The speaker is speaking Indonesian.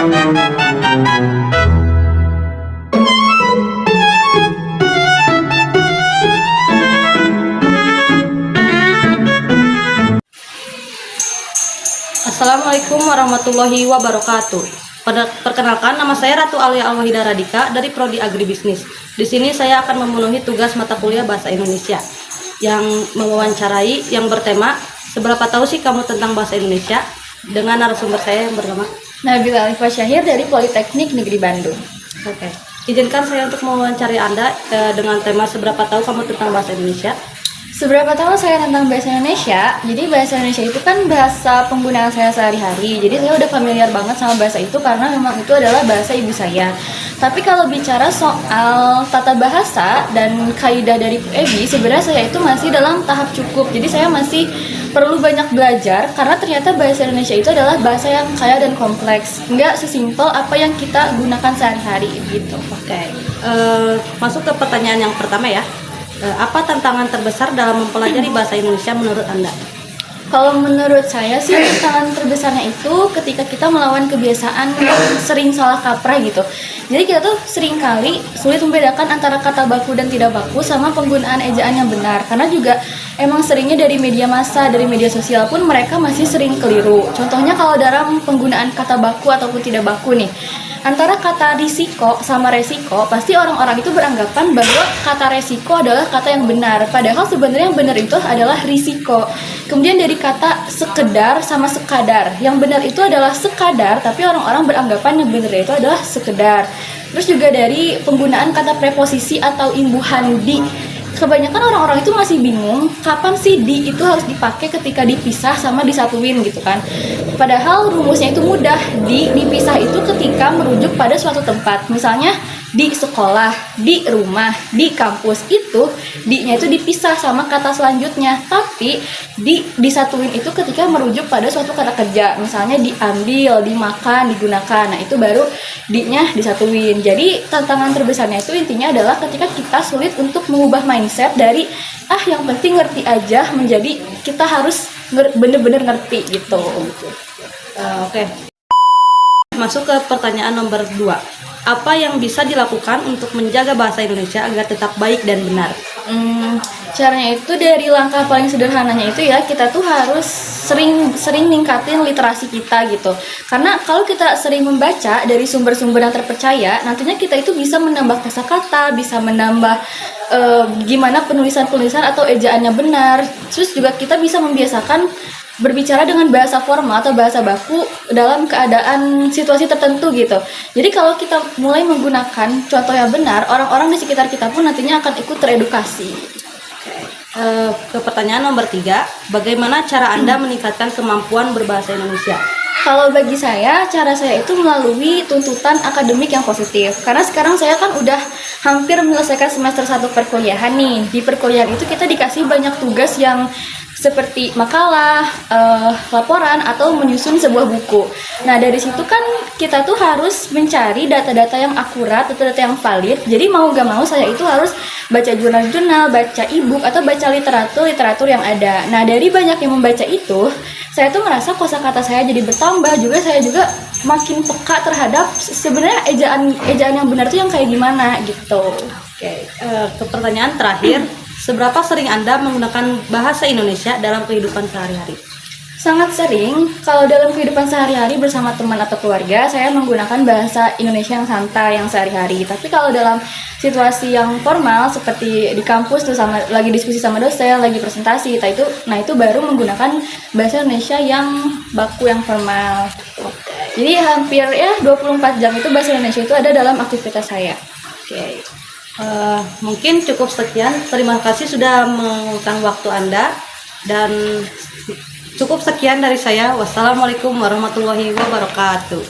Assalamualaikum warahmatullahi wabarakatuh. Perkenalkan, nama saya Ratu Alia Alwahida Radika dari Prodi Agribisnis. Di sini saya akan memenuhi tugas mata kuliah Bahasa Indonesia yang mewawancarai yang bertema "Seberapa tahu sih kamu tentang bahasa Indonesia?" dengan narasumber saya yang bernama Nabila Alifah Syahir dari Politeknik Negeri Bandung. Oke. Izinkan saya untuk mewawancari Anda dengan tema "Seberapa tahu kamu tentang bahasa Indonesia?" Seberapa tahu saya tentang bahasa Indonesia? Jadi bahasa Indonesia itu kan bahasa penggunaan saya sehari-hari. Jadi saya udah familiar banget sama bahasa itu karena memang itu adalah bahasa ibu saya. Tapi kalau bicara soal tata bahasa dan kaidah dari PUEB, sebenarnya saya itu masih dalam tahap cukup. Jadi saya masih perlu banyak belajar karena ternyata bahasa Indonesia itu adalah bahasa yang kaya dan kompleks. Nggak sesimpel apa yang kita gunakan sehari-hari gitu. Oke. Masuk ke pertanyaan yang pertama ya. Apa tantangan terbesar dalam mempelajari bahasa Indonesia menurut Anda? Kalau menurut saya sih tantangan terbesarnya itu ketika kita melawan kebiasaan sering salah kaprah gitu. Jadi kita tuh sering kali sulit membedakan antara kata baku dan tidak baku sama penggunaan ejaan yang benar. Karena juga emang seringnya dari media massa, dari media sosial pun mereka masih sering keliru. Contohnya kalau dalam penggunaan kata baku ataupun tidak baku nih. Antara kata risiko sama resiko, pasti orang-orang itu beranggapan bahwa kata resiko adalah kata yang benar. Padahal sebenarnya yang benar itu adalah risiko. Kemudian dari kata sekedar sama sekadar. Yang benar itu adalah sekadar, tapi orang-orang beranggapan yang benar itu adalah sekedar. Terus juga dari penggunaan kata preposisi atau imbuhan di. Kebanyakan orang-orang itu masih bingung kapan sih di itu harus dipakai ketika dipisah sama disatuin gitu kan. Padahal rumusnya itu mudah. Dipisah itu ketika merujuk pada suatu tempat. Misalnya di sekolah, di rumah, di kampus itu di-nya itu dipisah sama kata selanjutnya. Tapi disatuin itu ketika merujuk pada suatu kata kerja. Misalnya diambil, dimakan, digunakan. Nah, itu baru di-nya disatuin. Jadi tantangan terbesarnya itu intinya adalah ketika kita sulit untuk mengubah mindset dari yang penting ngerti aja menjadi kita harus bener-bener ngerti gitu. Oke. Masuk ke pertanyaan nomor 2. Apa yang bisa dilakukan untuk menjaga bahasa Indonesia agar tetap baik dan benar? Caranya itu dari langkah paling sederhananya itu ya kita tuh harus sering ningkatin literasi kita gitu. Karena kalau kita sering membaca dari sumber-sumber yang terpercaya, nantinya kita itu bisa menambah kosakata, bisa menambah gimana penulisan-penulisan atau ejaannya benar. Terus juga kita bisa membiasakan berbicara dengan bahasa formal atau bahasa baku dalam keadaan situasi tertentu gitu. Jadi kalau kita mulai menggunakan contoh yang benar, orang-orang di sekitar kita pun nantinya akan ikut teredukasi. Ke pertanyaan nomor 3, bagaimana cara Anda meningkatkan kemampuan berbahasa Indonesia? Kalau bagi saya, cara saya itu melalui tuntutan akademik yang positif. Karena sekarang saya kan udah hampir menyelesaikan semester 1 perkuliahan nih. Di perkuliahan itu kita dikasih banyak tugas yang seperti makalah, laporan, atau menyusun sebuah buku. Nah, dari situ kan kita tuh harus mencari data-data yang akurat, data-data yang valid. Jadi mau gak mau saya itu harus baca jurnal-jurnal, baca e-book, atau baca literatur yang ada. Nah, dari banyak yang membaca itu, saya tuh merasa kosakata saya jadi bertambah. Juga saya juga makin peka terhadap sebenarnya ejaan yang benar tuh yang kayak gimana gitu. Oke. Ke pertanyaan terakhir, seberapa sering Anda menggunakan bahasa Indonesia dalam kehidupan sehari-hari? Sangat sering. Kalau dalam kehidupan sehari-hari bersama teman atau keluarga, saya menggunakan bahasa Indonesia yang santai, yang sehari-hari. Tapi kalau dalam situasi yang formal seperti di kampus tuh lagi diskusi sama dosen, lagi presentasi, itu baru menggunakan bahasa Indonesia yang baku, yang formal. Jadi hampir 24 jam itu bahasa Indonesia itu ada dalam aktivitas saya. Oke. Mungkin cukup sekian. Terima kasih sudah meluangkan waktu Anda, dan cukup sekian dari saya. Wassalamualaikum warahmatullahi wabarakatuh.